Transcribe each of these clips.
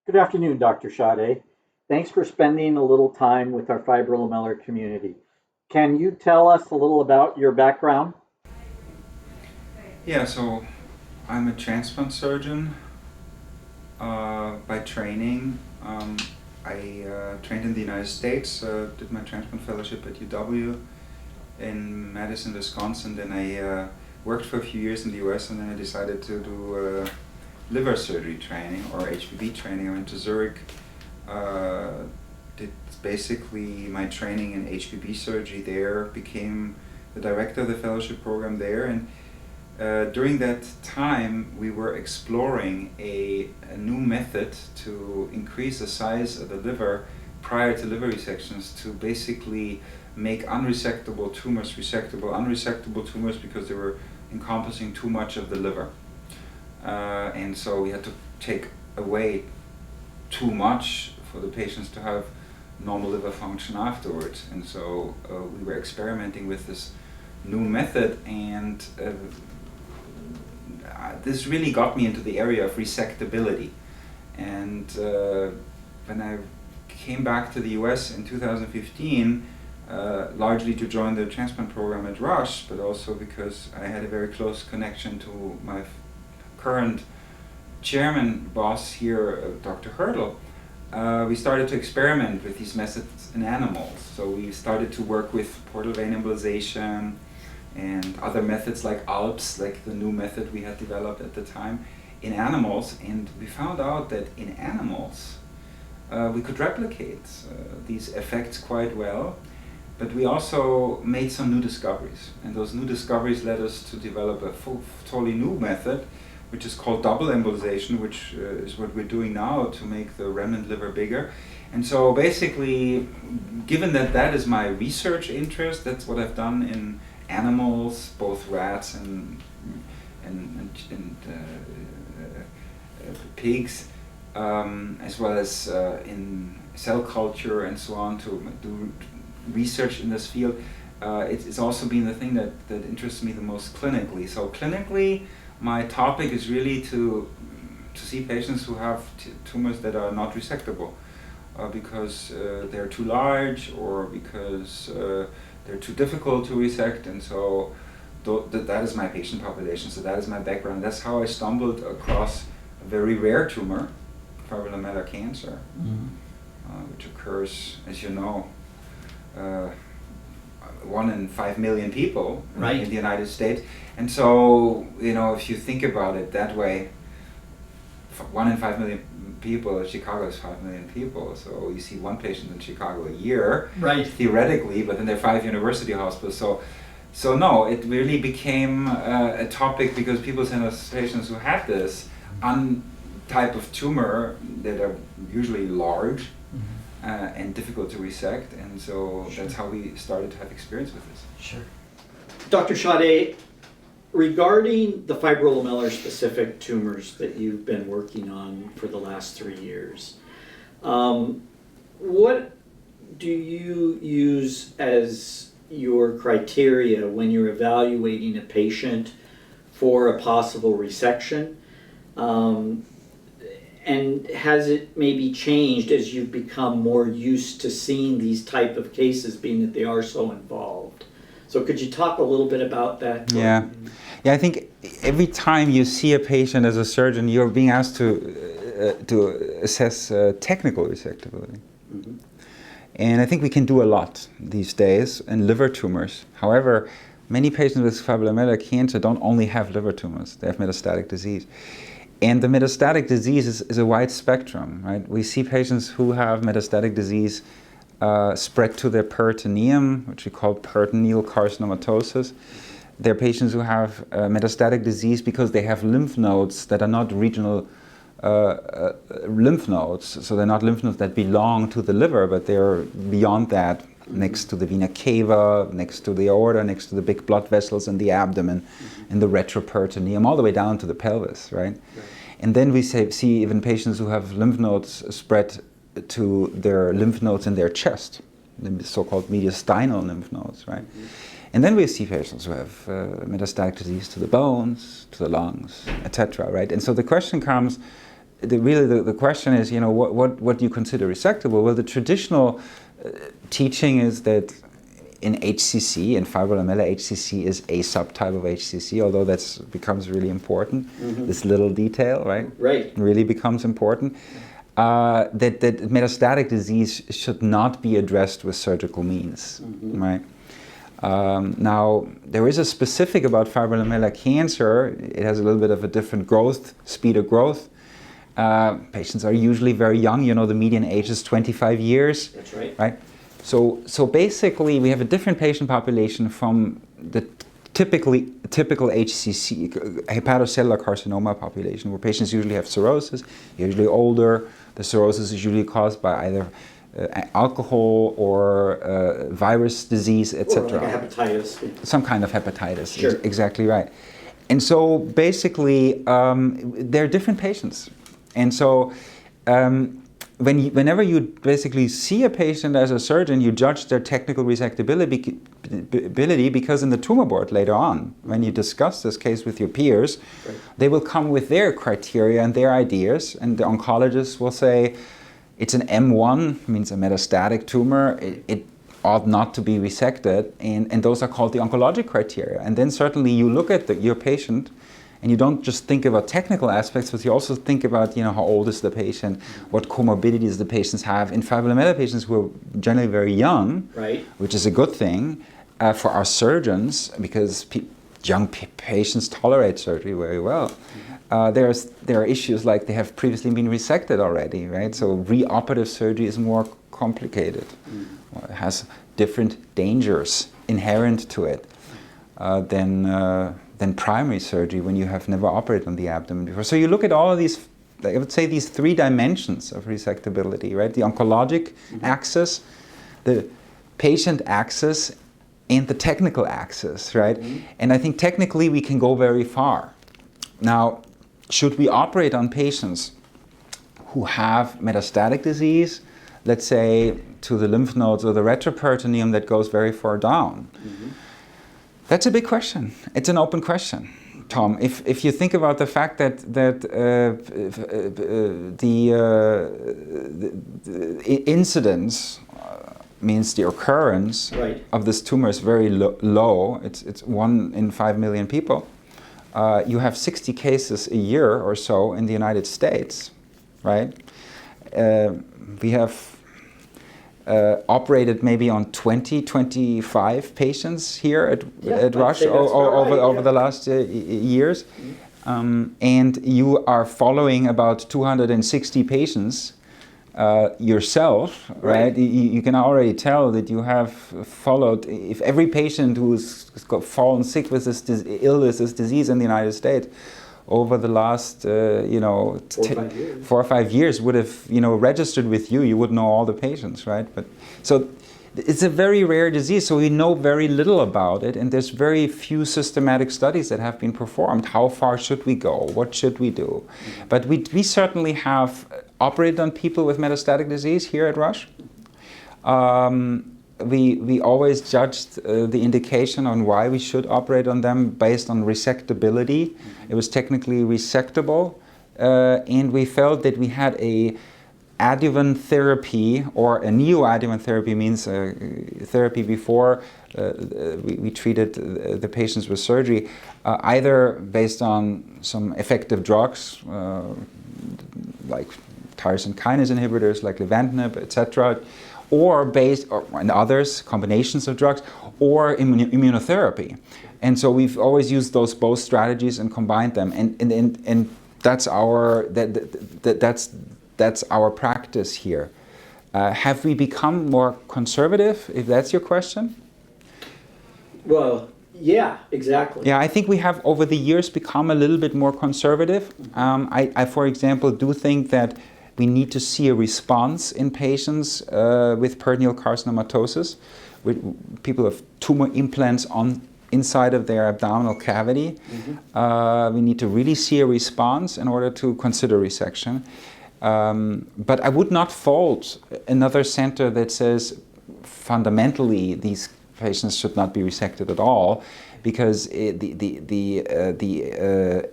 Good afternoon, Dr. Schadde. Thanks for spending a little time with our Fibrolamellar community. Can you tell us a little about your background? Yeah, so I'm a transplant surgeon by training. I trained in the United States, did my transplant fellowship at UW in Madison, Wisconsin. Then I worked for a few years in the US, and then I decided to do liver surgery training or HPB training. I went to Zurich, did basically my training in HPB surgery there, became the director of the fellowship program there, and during that time, we were exploring a new method to increase the size of the liver prior to liver resections to basically make unresectable tumors resectable. Unresectable tumors because they were encompassing too much of the liver. And so we had to take away too much for the patients to have normal liver function afterwards. And so we were experimenting with this new method, and this really got me into the area of resectability. And when I came back to the US in 2015, largely to join the transplant program at Rush, but also because I had a very close connection to my current chairman boss here, Dr. Hurdle, we started to experiment with these methods in animals. So we started to work with portal vein embolization and other methods like ALPS, like the new method we had developed at the time, in animals. And we found out that in animals we could replicate these effects quite well, but we also made some new discoveries. And those new discoveries led us to develop a totally new method, which is called double embolization, which is what we're doing now to make the remnant liver bigger. And so basically, given that that is my research interest, that's what I've done in animals, both rats and pigs, as well as in cell culture and so on, to do research in this field. It's also been the thing that interests me the most clinically. So clinically, my topic is really to see patients who have tumors that are not resectable because they're too large or because they're too difficult to resect. And so that is my patient population, so that is my background. That's how I stumbled across a very rare tumor, fibrolamellar cancer, which occurs, as you know, 1 in 5 million people in the United States. And so, you know, if you think about it that way, 1 in 5 million people, Chicago is 5 million people, so you see one patient in Chicago a year, theoretically, but then there are 5 university hospitals. So no, it really became a topic because people send us patients who have this type of tumor that are usually large, and difficult to resect, and so that's how we started to have experience with this. Sure. Dr. Schadde, regarding the fibrolamellar specific tumors that you've been working on for the last 3 years, what do you use as your criteria when you're evaluating a patient for a possible resection? And has it maybe changed as you've become more used to seeing these type of cases, being that they are so involved? So could you talk a little bit about that? Yeah, I think every time you see a patient as a surgeon, you're being asked to assess technical resectability. And I think we can do a lot these days in liver tumors. However, many patients with fibrolamellar cancer don't only have liver tumors, they have metastatic disease. And the metastatic disease is a wide spectrum, right? We see patients who have metastatic disease spread to their peritoneum, which we call peritoneal carcinomatosis. There are patients who have metastatic disease because they have lymph nodes that are not regional lymph nodes. So they're not lymph nodes that belong to the liver, but they're beyond that, next to the vena cava, next to the aorta, next to the big blood vessels in the abdomen, in the retroperitoneum, all the way down to the pelvis, right? And then we see even patients who have lymph nodes spread to their lymph nodes in their chest, the so-called mediastinal lymph nodes, right? And then we see patients who have metastatic disease to the bones, to the lungs, etc., right? And so the question comes, the question is, what do you consider resectable? Well, the traditional teaching is that in HCC, in fibrolamellar, HCC is a subtype of HCC, although that becomes really important. This little detail, right? Right. Really becomes important. That metastatic disease should not be addressed with surgical means, right? Now, there is a specific about fibrolamellar cancer. It has a little bit of a different speed of growth. Patients are usually very young. The median age is 25 years. That's right. Right? So basically, we have a different patient population from the typical HCC, hepatocellular carcinoma population, where patients usually have cirrhosis, usually older. The cirrhosis is usually caused by either alcohol or virus disease, etc. Or like a hepatitis. Some kind of hepatitis. Sure. Exactly right. And so basically, they're different patients. And so whenever you basically see a patient as a surgeon, you judge their technical resectability because in the tumor board later on, when you discuss this case with your peers, right, they will come with their criteria and their ideas, and the oncologist will say, it's an M1, means a metastatic tumor, it ought not to be resected, and those are called the oncologic criteria. And then certainly you look at your patient, and you don't just think about technical aspects, but you also think about, how old is the patient, what comorbidities the patients have. In fibrolamellar patients who are generally very young, right, which is a good thing for our surgeons, because young patients tolerate surgery very well. There are issues like they have previously been resected already, right? So reoperative surgery is more complicated. It has different dangers inherent to it than primary surgery when you have never operated on the abdomen before. So you look at all of these, I would say these three dimensions of resectability, right? The oncologic axis, the patient axis, and the technical axis, right? And I think technically we can go very far. Now, should we operate on patients who have metastatic disease, let's say to the lymph nodes or the retroperitoneum that goes very far down? That's a big question. It's an open question, Tom. If you think about the fact that the incidence means the occurrence, right, of this tumor is very low. It's 1 in 5 million people. You have 60 cases a year or so in the United States, right? We have operated maybe on 25 patients here at Rush over the last years. And you are following about 260 patients yourself, right? You can already tell that you have followed, if every patient who's fallen sick with this illness, this disease in the United States, over the last 4 or 5 years would have registered with you, you would know all the patients, right? But so it's a very rare disease, so we know very little about it, and there's very few systematic studies that have been performed. How far should we go? What should we do? But we certainly have operated on people with metastatic disease here at Rush. We always judged the indication on why we should operate on them based on resectability. It was technically resectable, and we felt that we had a adjuvant therapy, or a neoadjuvant therapy means therapy before we treated the patients with surgery, either based on some effective drugs like tyrosine kinase inhibitors like levantinib, etc., or and others, combinations of drugs, or immunotherapy. And so we've always used those both strategies and combined them, and that's our practice here. Have we become more conservative, if that's your question? Well, yeah, exactly. Yeah, I think we have over the years become a little bit more conservative. I, for example, do think that we need to see a response in patients with peritoneal carcinomatosis, with people with tumor implants inside of their abdominal cavity. We need to really see a response in order to consider resection. But I would not fault another center that says fundamentally these patients should not be resected at all. because the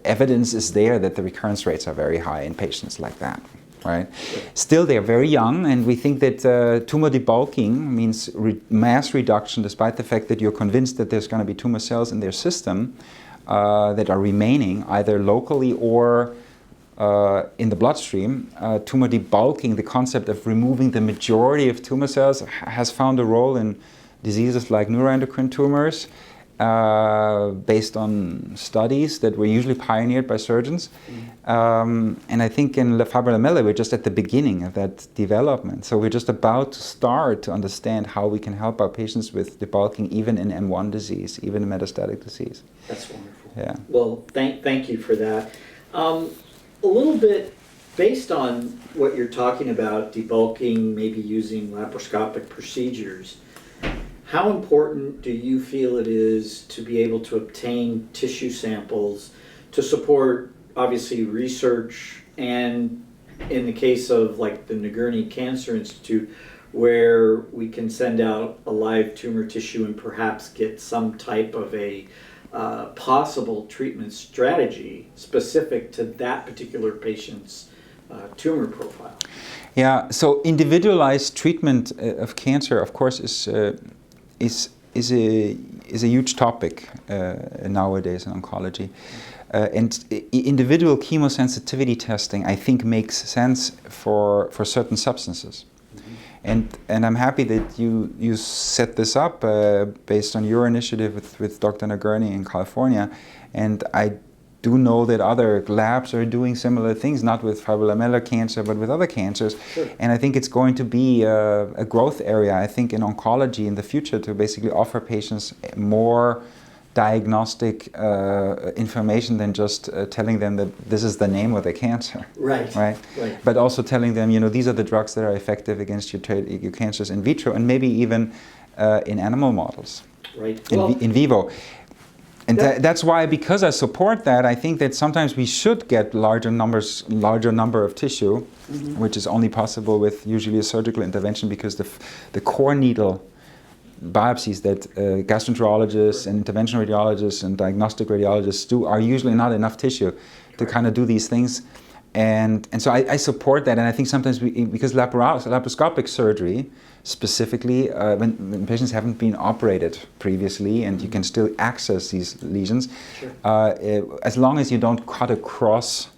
evidence is there that the recurrence rates are very high in patients like that. Right. Still, they're very young, and we think that tumor debulking means mass reduction, despite the fact that you're convinced that there's going to be tumor cells in their system that are remaining either locally or in the bloodstream. Tumor debulking, the concept of removing the majority of tumor cells, has found a role in diseases like neuroendocrine tumors, based on studies that were usually pioneered by surgeons. And I think in Fibrolamellar, we're just at the beginning of that development. So we're just about to start to understand how we can help our patients with debulking, even in M1 disease, even in metastatic disease. That's wonderful. Yeah. Well, thank you for that. A little bit based on what you're talking about, debulking, maybe using laparoscopic procedures, how important do you feel it is to be able to obtain tissue samples to support, obviously, research, and in the case of like the Nagurny Cancer Institute, where we can send out a live tumor tissue and perhaps get some type of a possible treatment strategy specific to that particular patient's tumor profile? Yeah, so individualized treatment of cancer, of course, is a huge topic nowadays in oncology. And individual chemosensitivity testing, I think, makes sense for certain substances. And I'm happy that you set this up based on your initiative with Dr. Nagurny in California. And I do know that other labs are doing similar things, not with fibrolamellar cancer, but with other cancers. Sure. And I think it's going to be a growth area, I think, in oncology in the future, to basically offer patients more diagnostic information than just telling them that this is the name of the cancer. Right. But also telling them, these are the drugs that are effective against your cancers in vitro, and maybe even in animal models. Right. In vivo. And that's why, because I support that, I think that sometimes we should get larger number of tissue, which is only possible with usually a surgical intervention, because the core needle biopsies that gastroenterologists and interventional radiologists and diagnostic radiologists do are usually not enough tissue to kind of do these things. And so I support that, and I think sometimes because laparoscopic surgery, specifically when patients haven't been operated previously and you can still access these lesions, sure. As long as you don't cut across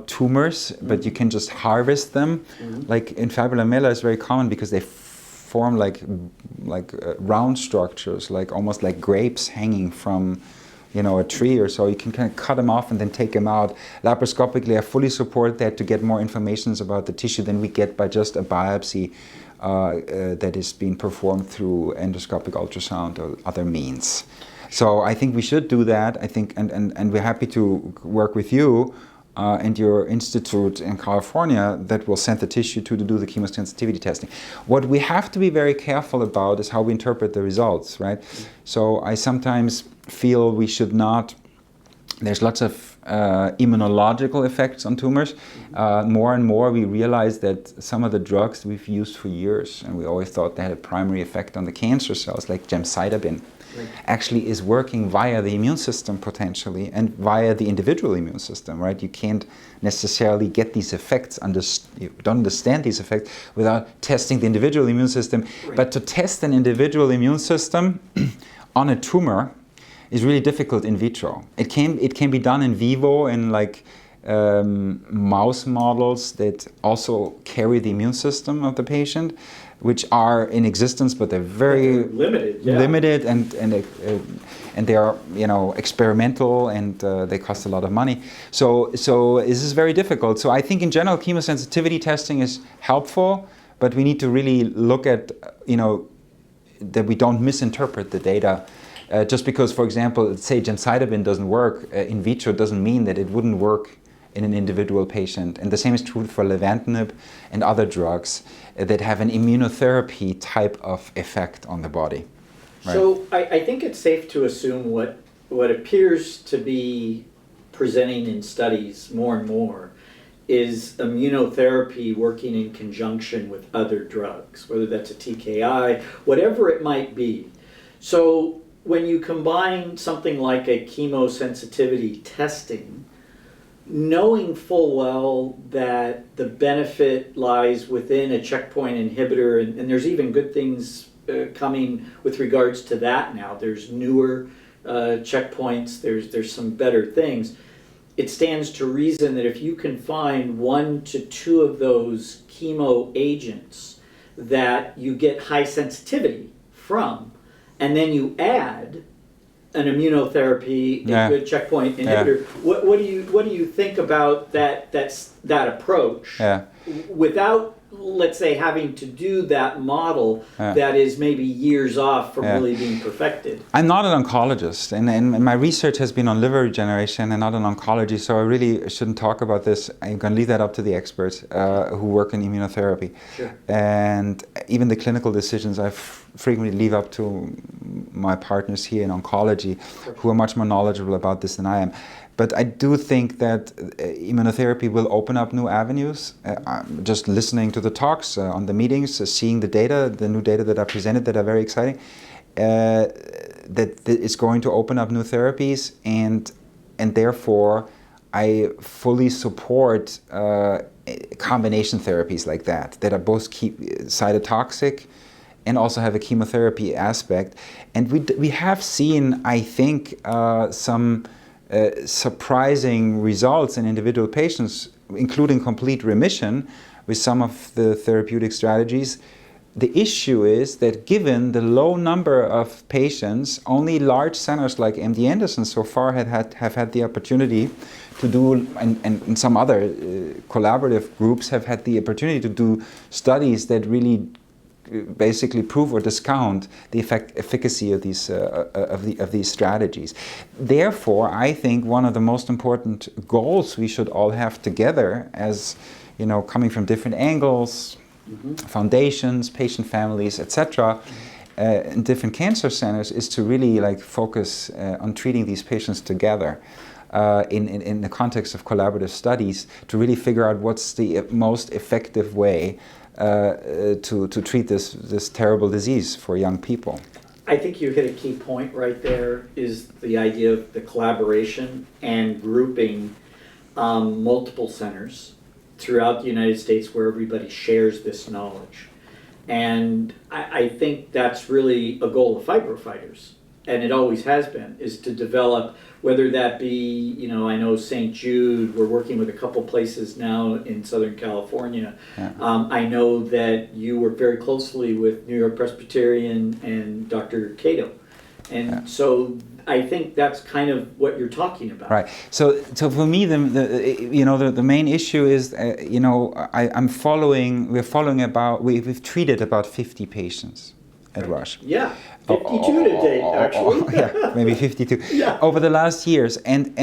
tumors, but you can just harvest them. Like in fibrolamellar, it's very common because they form like round structures, like almost like grapes hanging from a tree or so. You can kind of cut them off and then take them out. Laparoscopically, I fully support that, to get more information about the tissue than we get by just a biopsy that is being performed through endoscopic ultrasound or other means. So I think we should do that. I think, and we're happy to work with you and your institute in California that will send the tissue to do the chemosensitivity testing. What we have to be very careful about is how we interpret the results, right? So I sometimes feel we should not, there's lots of immunological effects on tumors. More and more we realize that some of the drugs we've used for years, and we always thought they had a primary effect on the cancer cells, like gemcitabine, actually is working via the immune system potentially, and via the individual immune system, right? You can't necessarily get these effects, you don't understand these effects without testing the individual immune system. Right. But to test an individual immune system on a tumor is really difficult in vitro. It can be done in vivo in mouse models that also carry the immune system of the patient, which are in existence, but they're very limited, and they are experimental, and they cost a lot of money. So this is very difficult. So I think in general chemosensitivity testing is helpful, but we need to really look at that we don't misinterpret the data. Just because, for example, say gemcitabine doesn't work in vitro doesn't mean that it wouldn't work in an individual patient. And the same is true for levantinib and other drugs that have an immunotherapy type of effect on the body. Right? So I think it's safe to assume what appears to be presenting in studies more and more is immunotherapy working in conjunction with other drugs, whether that's a TKI, whatever it might be. So when you combine something like a chemosensitivity testing, knowing full well that the benefit lies within a checkpoint inhibitor, and there's even good things coming with regards to that now. There's newer checkpoints, there's some better things. It stands to reason that if you can find 1 to 2 of those chemo agents that you get high sensitivity from, and then you add an immunotherapy, a good checkpoint inhibitor, what do you think about that approach? Without, let's say, having to do that model that is maybe years off from really being perfected? I'm not an oncologist, and my research has been on liver regeneration and not on oncology, so I really shouldn't talk about this. I'm going to leave that up to the experts who work in immunotherapy. Sure. And even the clinical decisions I frequently leave up to my partners here in oncology, who are much more knowledgeable about this than I am. But I do think that immunotherapy will open up new avenues. Just listening to the talks on the meetings, seeing the data, the new data that are presented that are very exciting, that it's going to open up new therapies, and therefore I fully support combination therapies like that are both cytotoxic and also have a chemotherapy aspect. And we have seen, I think, some surprising results in individual patients, including complete remission with some of the therapeutic strategies. The issue is that given the low number of patients, only large centers like MD Anderson so far have had the opportunity to do, and some other collaborative groups have had the opportunity to do studies that really basically prove or discount the efficacy of these strategies. Therefore, I think one of the most important goals we should all have together, as coming from different angles, foundations, patient families, etc., in different cancer centers, is to really focus on treating these patients together. In the context of collaborative studies, to really figure out what's the most effective way to treat this terrible disease for young people. I think you hit a key point right there, is the idea of the collaboration and grouping multiple centers throughout the United States where everybody shares this knowledge. And I think that's really a goal of FibroFighters, and it always has been, is to develop, whether that be, I know St. Jude, we're working with a couple places now in Southern California. I know that you work very closely with New York Presbyterian and Dr. Schadde. And so I think that's kind of what you're talking about. Right. So for me, the main issue is, we've treated about 50 patients at Rush. Yeah. 52 to date, actually. Yeah, maybe 52. Yeah. Over the last years, and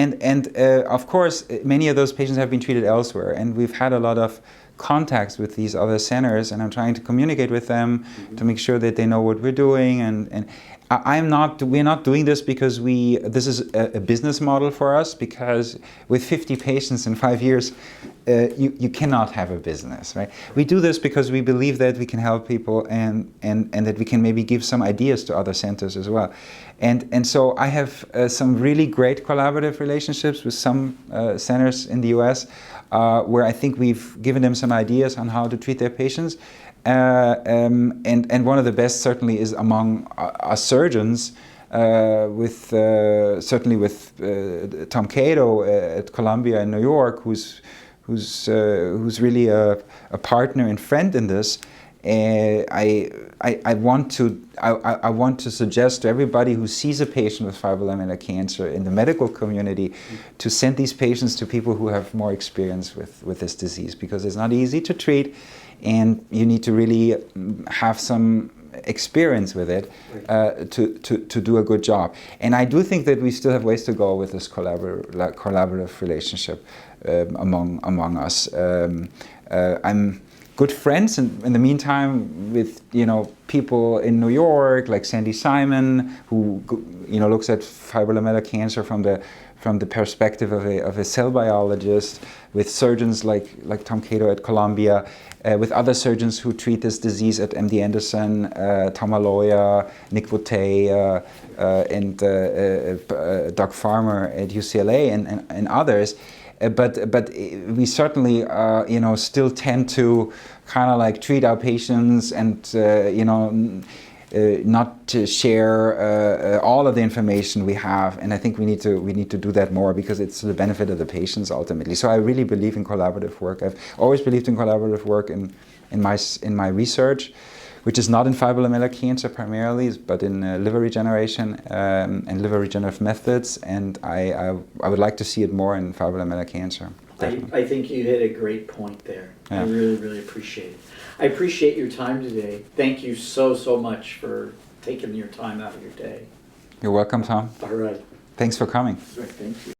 of course, many of those patients have been treated elsewhere, and we've had a lot of contacts with these other centers, and I'm trying to communicate with them to make sure that they know what we're doing. And we're not doing this because this is a business model for us, because with 50 patients in 5 years, you cannot have a business, right? We do this because we believe that we can help people, and that we can maybe give some ideas to other centers as well. And so I have some really great collaborative relationships with some centers in the US, where I think we've given them some ideas on how to treat their patients. And one of the best certainly is among our surgeons, certainly with Tom Schadde at Columbia in New York, who's really a partner and friend in this. I want to suggest to everybody who sees a patient with fibrolamellar cancer in the medical community to send these patients to people who have more experience with this disease, because it's not easy to treat, and you need to really have some experience with it to do a good job. And I do think that we still have ways to go with this collaborative relationship among us. good friends in the meantime with, you know, people in New York like Sandy Simon, who, you know, looks at fibrolamellar cancer from the perspective of a cell biologist, with surgeons like Tom Cato at Columbia, with other surgeons who treat this disease at MD Anderson, Tom Aloya, Nick Votay, and Doug Farmer at UCLA, and others. But we certainly, you know, still tend to kind of like treat our patients and, you know, not to share all of the information we have, and I think we need to do that more, because it's to the benefit of the patients ultimately. So I really believe in collaborative work. I've always believed in collaborative work in my research, which is not in fibrolamellar cancer primarily, but in liver regeneration and liver regenerative methods, and I would like to see it more in fibrolamellar cancer. I think you hit a great point there. Yeah. I really, really appreciate it. I appreciate your time today. Thank you so much for taking your time out of your day. You're welcome, Tom. All right. Thanks for coming. All right, thank you.